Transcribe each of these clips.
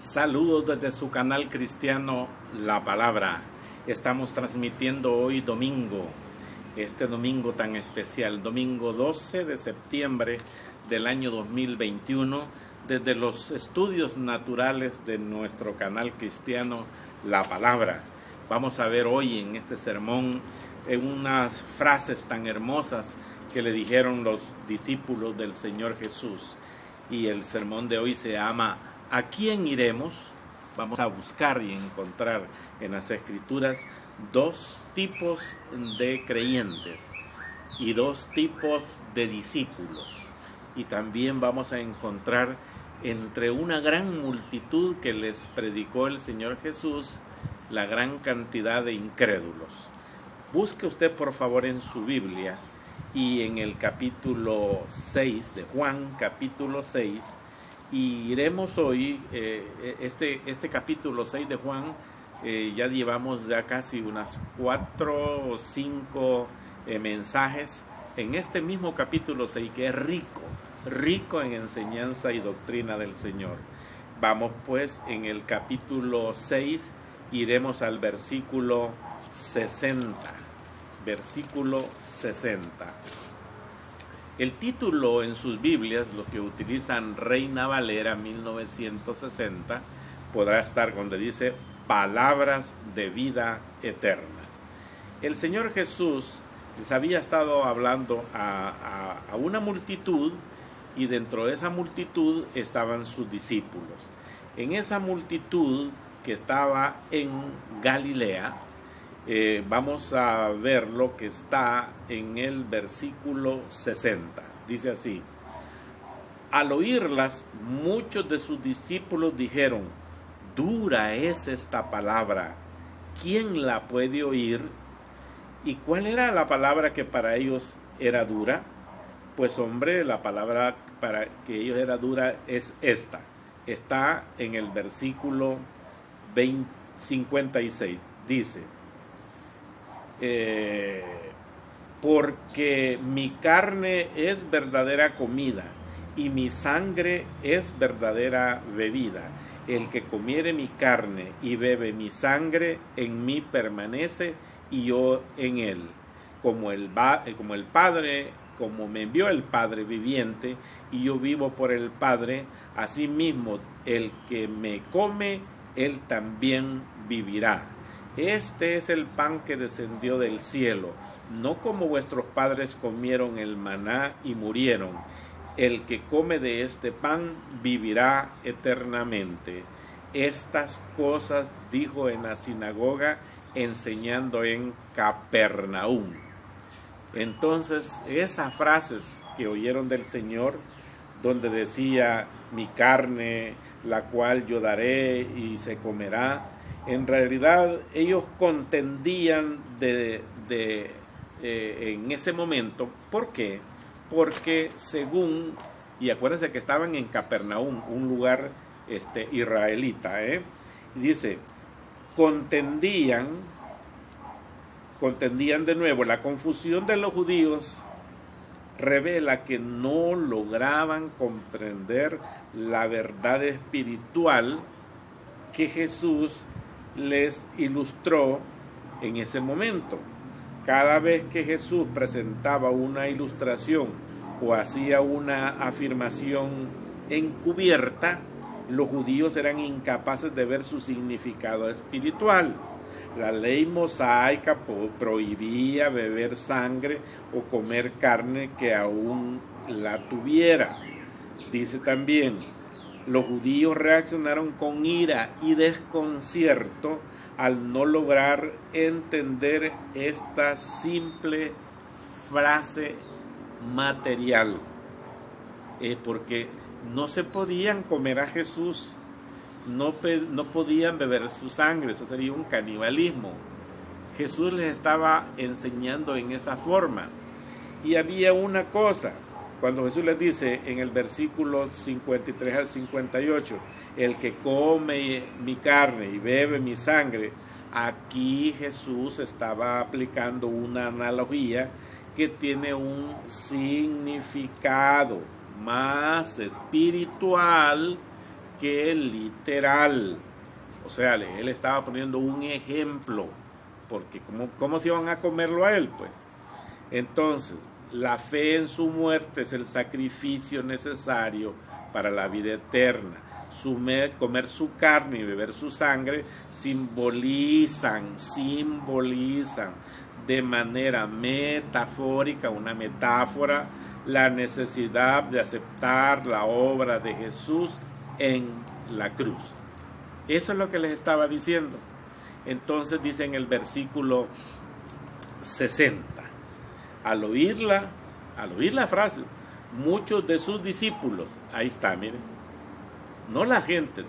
Saludos desde su canal cristiano La Palabra. Estamos transmitiendo hoy domingo, este domingo tan especial, domingo 12 de septiembre del año 2021, desde los estudios naturales de nuestro canal cristiano La Palabra. Vamos a ver hoy en este sermón unas frases tan hermosas que le dijeron los discípulos del Señor Jesús. Y el sermón de hoy se llama ¿A quién iremos? Vamos a buscar y encontrar en las Escrituras dos tipos de creyentes y dos tipos de discípulos. Y también vamos a encontrar entre una gran multitud que les predicó el Señor Jesús, la gran cantidad de incrédulos. Busque usted por favor en su Biblia y en el capítulo 6 de Juan, capítulo 6, y iremos hoy, este capítulo 6 de Juan, ya llevamos ya casi unas 4 o 5 mensajes en este mismo capítulo 6, que es rico en enseñanza y doctrina del Señor. Vamos pues en el capítulo 6, iremos al versículo 60. Versículo 60. El título en sus Biblias, los que utilizan Reina Valera 1960, podrá estar donde dice Palabras de vida eterna. El Señor Jesús les había estado hablando a una multitud, y dentro de esa multitud estaban sus discípulos. En esa multitud que estaba en Galilea, vamos a ver lo que está en el versículo 60. Dice así: al oírlas, muchos de sus discípulos dijeron: dura es esta palabra, ¿quién la puede oír? ¿Y cuál era la palabra que para ellos era dura? Pues hombre, la palabra para que ellos era dura es esta. Está en el versículo 56. Dice: porque mi carne es verdadera comida y mi sangre es verdadera bebida. El que comiere mi carne y bebe mi sangre, en mí permanece y yo en él. Como el Padre, como me envió el Padre viviente y yo vivo por el Padre, asimismo el que me come, él también vivirá. Este es el pan que descendió del cielo, no como vuestros padres comieron el maná y murieron. El que come de este pan vivirá eternamente. Estas cosas dijo en la sinagoga, enseñando en Capernaum. Entonces, esas frases que oyeron del Señor, donde decía, mi carne, la cual yo daré y se comerá, en realidad ellos contendían en ese momento. ¿Por qué? Porque según, y acuérdense que estaban en Capernaum, un lugar israelita, y dice, contendían de nuevo. La confusión de los judíos revela que no lograban comprender la verdad espiritual que Jesús les ilustró en ese momento. Cada vez que Jesús presentaba una ilustración o hacía una afirmación encubierta, los judíos eran incapaces de ver su significado espiritual. La ley mosaica prohibía beber sangre o comer carne que aún la tuviera. Dice también, los judíos reaccionaron con ira y desconcierto al no lograr entender esta simple frase material, porque no se podían comer a Jesús, no podían beber su sangre, eso sería un canibalismo. Jesús les estaba enseñando en esa forma. Y había una cosa, cuando Jesús les dice en el versículo 53 al 58, el que come mi carne y bebe mi sangre, aquí Jesús estaba aplicando una analogía que tiene un significado más espiritual que literal. O sea, él estaba poniendo un ejemplo, porque ¿cómo se iban a comerlo a él? Pues entonces, la fe en su muerte es el sacrificio necesario para la vida eterna. Comer su carne y beber su sangre simbolizan de manera metafórica, una metáfora, la necesidad de aceptar la obra de Jesús en la cruz. Eso es lo que les estaba diciendo. Entonces dice en el versículo 60, al oír la frase, muchos de sus discípulos, ahí está, miren, no la gente,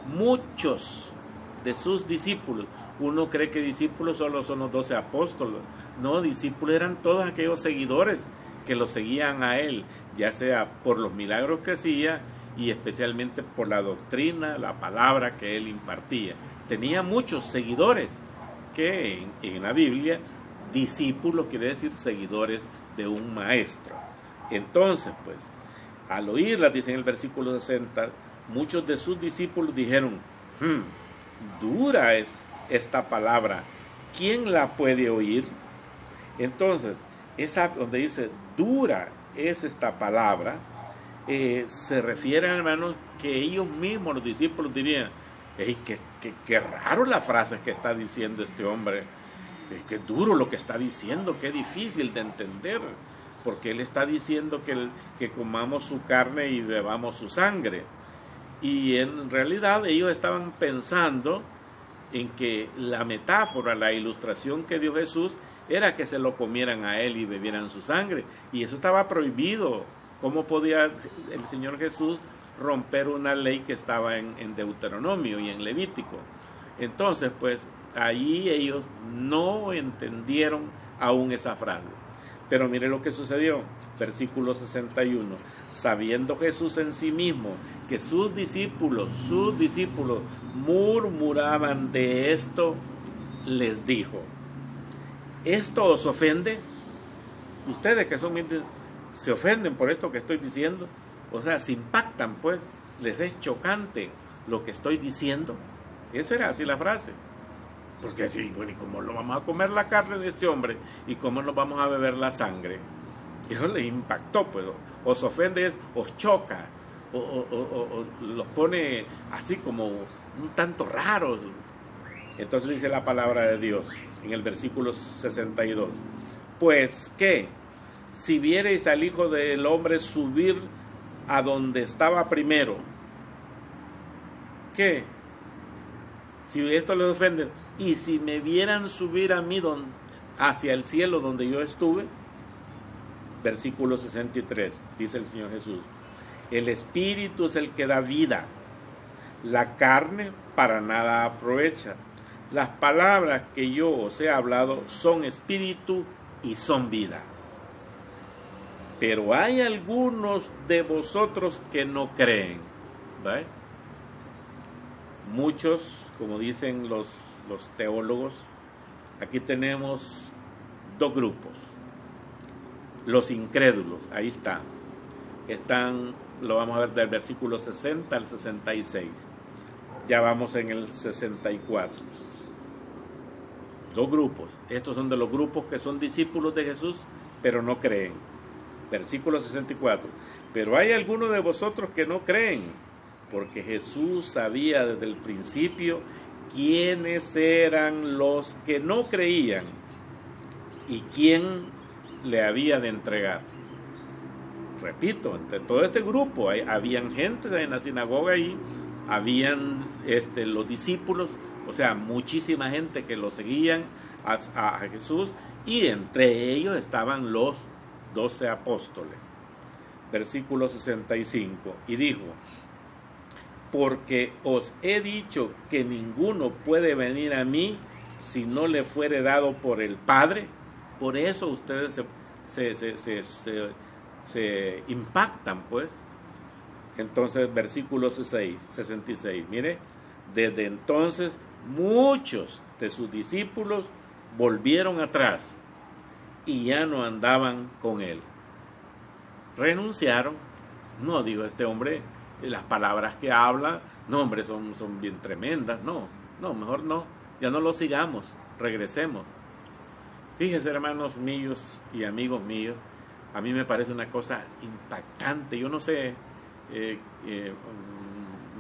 muchos de sus discípulos. Uno cree que discípulos solo son los 12 apóstoles. No, discípulos eran todos aquellos seguidores que lo seguían a él, ya sea por los milagros que hacía y especialmente por la doctrina, la palabra que él impartía. Tenía muchos seguidores, que en la Biblia, discípulos quiere decir seguidores de un maestro. Entonces, pues, al oírla, dice en el versículo 60, muchos de sus discípulos dijeron, dura es esta palabra, ¿quién la puede oír? Entonces, esa donde dice dura es esta palabra, se refiere, hermanos, que ellos mismos, los discípulos, dirían, hey, qué raro la frase que está diciendo este hombre, qué duro lo que está diciendo, qué difícil de entender, porque él está diciendo que comamos su carne y bebamos su sangre. Y en realidad ellos estaban pensando en que la metáfora, la ilustración que dio Jesús era que se lo comieran a él y bebieran su sangre, y eso estaba prohibido. ¿Cómo podía el Señor Jesús romper una ley que estaba en Deuteronomio y en Levítico? Entonces, pues, ahí ellos no entendieron aún esa frase. Pero mire lo que sucedió, versículo 61. Sabiendo Jesús en sí mismo que sus discípulos murmuraban de esto, les dijo, ¿esto os ofende? Ustedes que son se ofenden por esto que estoy diciendo, o sea, se impactan, pues, les es chocante lo que estoy diciendo. Esa era así la frase. Porque así, bueno, ¿y cómo lo vamos a comer la carne de este hombre? ¿Y cómo nos vamos a beber la sangre? Eso les impactó, pues. Os ofende, os choca, o los pone así como un tanto raros. Entonces dice la palabra de Dios en el versículo 62. Pues, ¿qué? Si viereis al Hijo del Hombre subir a donde estaba primero, ¿qué? Si esto les ofende, y si me vieran subir a mí hacia el cielo donde yo estuve, versículo 63, dice el Señor Jesús, el Espíritu es el que da vida, la carne para nada aprovecha. Las palabras que yo os he hablado son espíritu y son vida. Pero hay algunos de vosotros que no creen, ¿vale? Muchos, como dicen los teólogos, aquí tenemos dos grupos. Los incrédulos, ahí están, lo vamos a ver del versículo 60 al 66. Ya vamos en el 64. Dos grupos. Estos son de los grupos que son discípulos de Jesús, pero no creen. Versículo 64. Pero hay algunos de vosotros que no creen, porque Jesús sabía desde el principio quiénes eran los que no creían y quién le había de entregar. Repito, entre todo este grupo habían gente en la sinagoga ahí, habían los discípulos, o sea, muchísima gente que lo seguían a Jesús, y entre ellos estaban los 12 apóstoles. Versículo 65, y dijo, porque os he dicho que ninguno puede venir a mí si no le fuere dado por el Padre. Por eso ustedes se impactan, pues. Entonces, versículo 66, mire, desde entonces muchos de sus discípulos volvieron atrás y ya no andaban con él. Renunciaron. No, dijo este hombre, las palabras que habla, no hombre, son bien tremendas. No, mejor no, ya no lo sigamos, regresemos. Fíjense, hermanos míos y amigos míos, a mí me parece una cosa impactante. Yo no sé,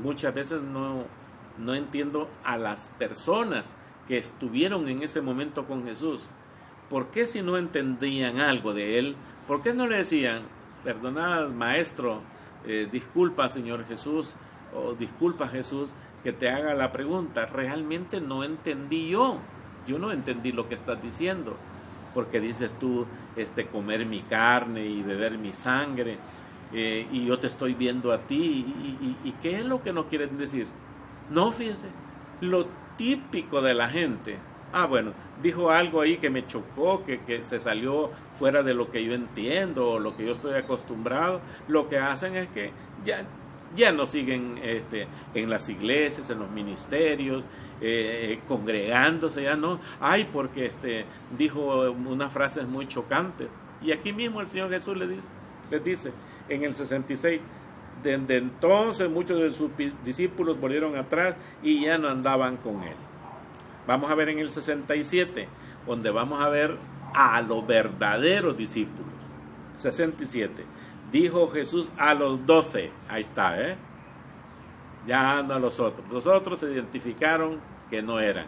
muchas veces no entiendo a las personas que estuvieron en ese momento con Jesús. ¿Por qué, si no entendían algo de él, por qué no le decían, perdonad, maestro, disculpa, Señor Jesús, o disculpa, Jesús, que te haga la pregunta? Realmente no entendí yo no entendí lo que estás diciendo, porque dices tú, comer mi carne y beber mi sangre, y yo te estoy viendo a ti, y ¿qué es lo que nos quieren decir? No, fíjense, lo típico de la gente. Bueno, dijo algo ahí que me chocó, que se salió fuera de lo que yo entiendo o lo que yo estoy acostumbrado. Lo que hacen es que ya no siguen en las iglesias, en los ministerios, congregándose, ya no. Porque dijo unas frases muy chocantes. Y aquí mismo el Señor Jesús les dice en el 66, desde entonces muchos de sus discípulos volvieron atrás y ya no andaban con él. Vamos a ver en el 67, donde vamos a ver a los verdaderos discípulos. 67. Dijo Jesús a los 12. Ahí está, ya no a los otros. Los otros se identificaron que no eran.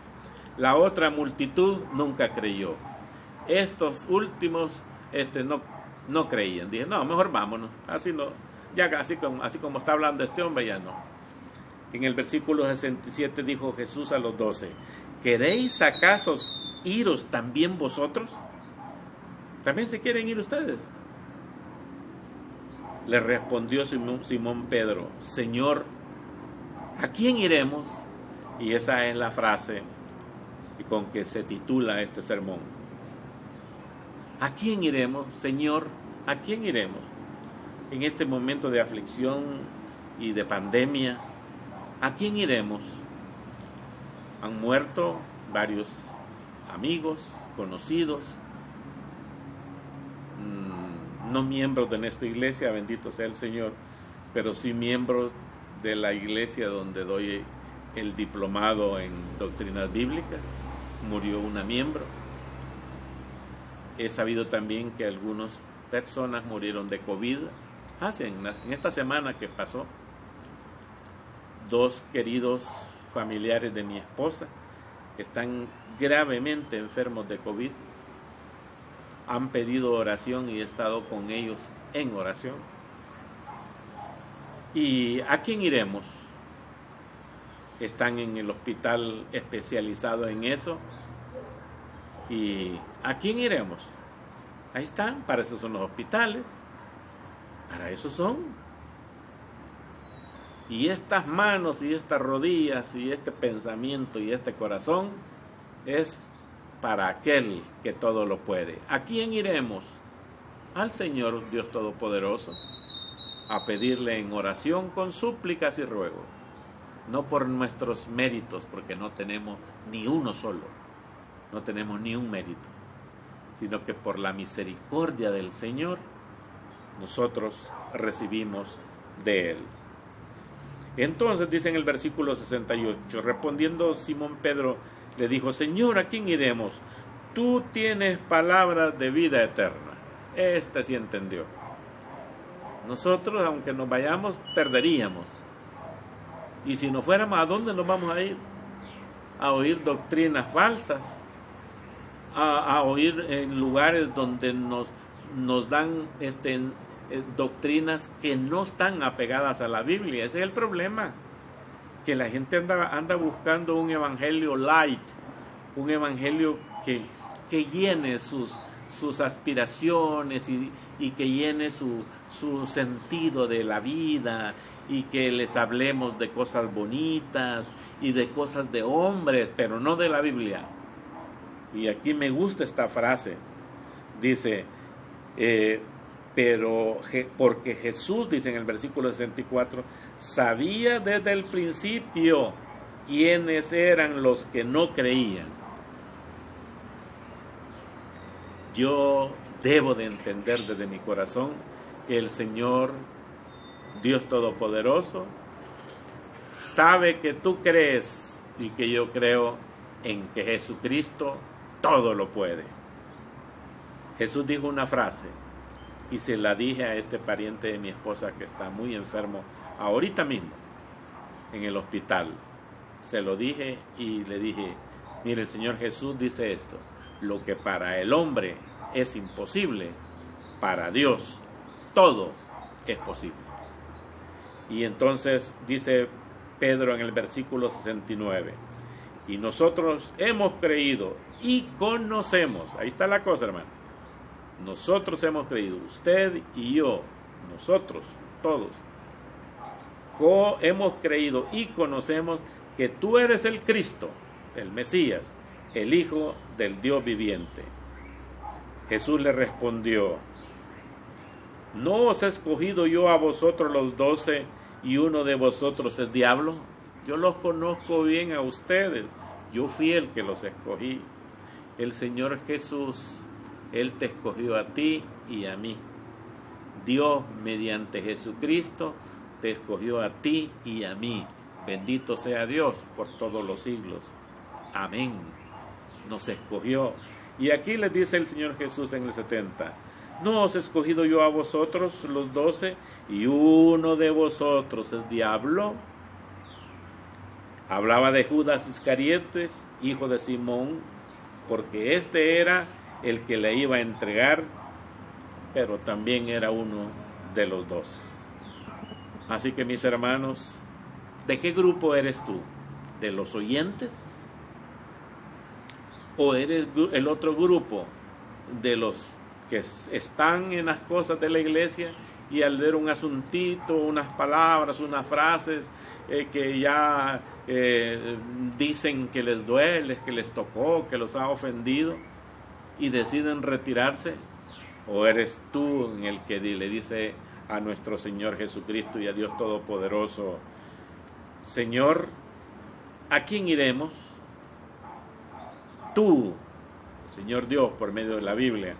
La otra multitud nunca creyó. Estos últimos no creían. Dije, no, mejor vámonos. Así no, ya así como está hablando este hombre, ya no. En el versículo 67 dijo Jesús a los 12, ¿queréis acaso iros también vosotros? ¿También se quieren ir ustedes? Le respondió Simón Pedro, Señor, ¿a quién iremos? Y esa es la frase con que se titula este sermón. ¿A quién iremos, Señor? ¿A quién iremos? En este momento de aflicción y de pandemia, ¿a quién iremos? Han muerto varios amigos, conocidos, no miembros de nuestra iglesia, bendito sea el Señor, pero sí miembros de la iglesia donde doy el diplomado en doctrinas bíblicas. Murió una miembro. He sabido también que algunas personas murieron de COVID. En esta semana que pasó, 2 queridos familiares de mi esposa están gravemente enfermos de COVID. Han pedido oración y he estado con ellos en oración. ¿Y a quién iremos? Están en el hospital especializado en eso. ¿Y a quién iremos? Ahí están, para eso son los hospitales. Para eso son. Y estas manos y estas rodillas y este pensamiento y este corazón es para aquel que todo lo puede. ¿A quién iremos? Al Señor Dios Todopoderoso, a pedirle en oración con súplicas y ruego, no por nuestros méritos, porque no tenemos ni uno solo, no tenemos ni un mérito, sino que por la misericordia del Señor nosotros recibimos de Él. Entonces dice en el versículo 68, respondiendo Simón Pedro, le dijo, Señor, ¿a quién iremos? Tú tienes palabras de vida eterna. Sí entendió. Nosotros, aunque nos vayamos, perderíamos. Y si nos fuéramos, ¿a dónde nos vamos a ir? A oír doctrinas falsas, a oír en lugares donde nos dan doctrinas que no están apegadas a la Biblia. Ese es el problema, que la gente anda buscando un evangelio light, un evangelio que llene sus aspiraciones y que llene su sentido de la vida, y que les hablemos de cosas bonitas y de cosas de hombres, pero no de la Biblia. Y aquí me gusta esta frase, dice, pero porque Jesús, dice en el versículo 64, sabía desde el principio quiénes eran los que no creían. Yo debo de entender desde mi corazón que el Señor Dios Todopoderoso sabe que tú crees y que yo creo en que Jesucristo todo lo puede. Jesús dijo una frase y se la dije a este pariente de mi esposa que está muy enfermo ahorita mismo en el hospital. Se lo dije y le dije, mire, el Señor Jesús dice esto: lo que para el hombre es imposible, para Dios todo es posible. Y entonces dice Pedro en el versículo 69, y nosotros hemos creído y conocemos. Ahí está la cosa, hermano. Nosotros hemos creído, usted y yo, nosotros, todos, hemos creído y conocemos que tú eres el Cristo, el Mesías, el Hijo del Dios viviente. Jesús le respondió, ¿no os he escogido yo a vosotros los 12 y uno de vosotros es diablo? Yo los conozco bien a ustedes, yo fui el que los escogí. El Señor Jesús, Él te escogió a ti y a mí. Dios, mediante Jesucristo, te escogió a ti y a mí. Bendito sea Dios por todos los siglos. Amén. Nos escogió. Y aquí les dice el Señor Jesús en el 70, ¿no os he escogido yo a vosotros los 12 y uno de vosotros es diablo? Hablaba de Judas Iscariotes, hijo de Simón, porque este era el que le iba a entregar, pero también era uno de los 12. Así que, mis hermanos, ¿de qué grupo eres tú? ¿De los oyentes? ¿O eres el otro grupo de los que están en las cosas de la iglesia y al ver un asuntito, unas palabras, unas frases que ya dicen que les duele, que les tocó, que los ha ofendido y deciden retirarse? ¿O eres tú en el que le dice a nuestro Señor Jesucristo y a Dios Todopoderoso, Señor, ¿a quién iremos? Tú, Señor Dios, por medio de la Biblia,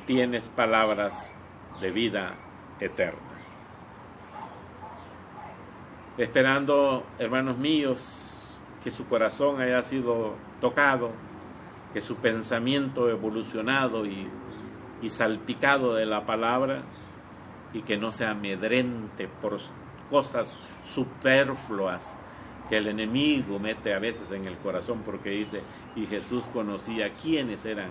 tienes palabras de vida eterna. Esperando, hermanos míos, que su corazón haya sido tocado, que su pensamiento evolucionado y salpicado de la palabra, y que no se amedrente por cosas superfluas que el enemigo mete a veces en el corazón, porque dice, y Jesús conocía quiénes eran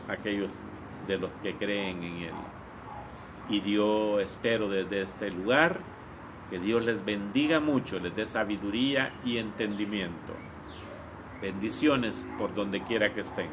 aquellos de los que creen en Él. Y yo espero desde este lugar que Dios les bendiga mucho, les dé sabiduría y entendimiento. Bendiciones por donde quiera que estén.